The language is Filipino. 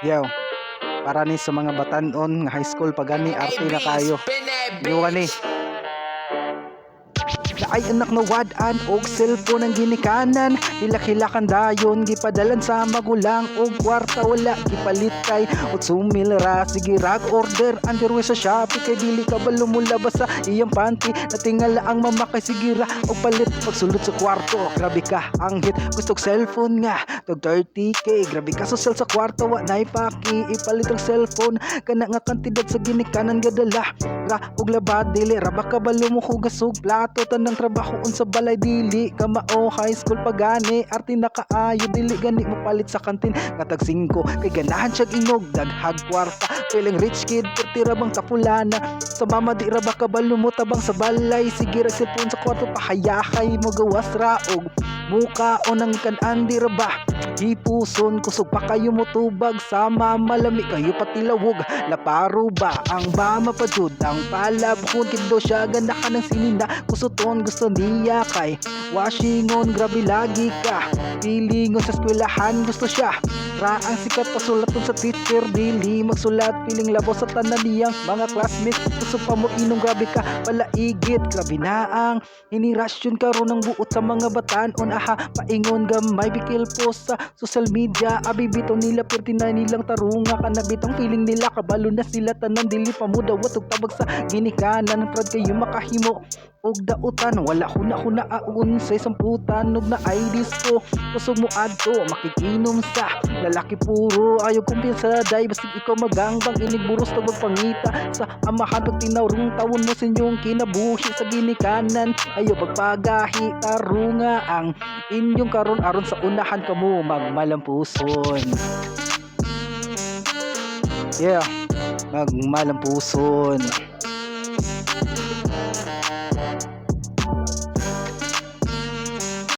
Yo, para ni sa mga batanon nga high school pagani arte na kayo. Yo ni. Ay anak na wad-an og cellphone ang ginikanan, hilak-hilakan dayon gipadalan sa magulang og kwarta wala gipalit kay 8,000 ra. Sige rag order underwear sa Shopee kay dili ka ba lumulabas sa iyang panty. Natingala ang mama kay sige ra og palit pagsulod sa kwarto. Grabe ka ang hit gusto og cellphone nga tag 30k. Grabe ka social sa kwarto wa nay paki ipalit ang cellphone kana nga kantidad sa ginikanan gadala ra og labad dili ra baka ba lumuhugas og plato tanang trabaho unsa balay dili ka mao high school pagani arte na kaayo dili gani mapalit sa kantin katag 5 kay ganahan siya ingog daghag kwarta feeling rich kid perti ra bang kapulana sa mama di ra ba kabalo mo tabang sa balay sige ra cellphone sa kwarto pahayahay mo gawas ra og muka o nang kanan di ra ba hipuson kusog pa kayo mo tubag sama malami kayo patilawog laparo ba ang bama padud ang palabhon kido siya ganda ka ng sinina kusuton gusto niya kay washingon grabe lagi ka pilingon sa eskwelahan gusto siya ra ang sikat pasulaton sa teacher dili magsulat piling labo sa tanan niyang mga classmates gusto pa mo inong grabe ka palaigit grabe na ang inirasyon karon ng buot sa mga batanon aha paingon gamay bikil post sa social media abibito nila perti na nilang tarunga kanabitang feeling nila kabalo na sila tanan dili pa mo dawat og tabag sa ginikanan trad kayo makahimo og dautan wala huna aun sa samputan og na ay disco kusog mo adto makikinom sa lalaki puro ayo kumpiyansa day basig ikaw magangbang inig buros tag pangita sa amahan pag tinawrong tawon mo sa inyong kinabuhi sa ginikanan ayo pagpagahi tarunga ang inyong karon aron sa unahan kamo magmalampuson. Yeah, magmalampuson.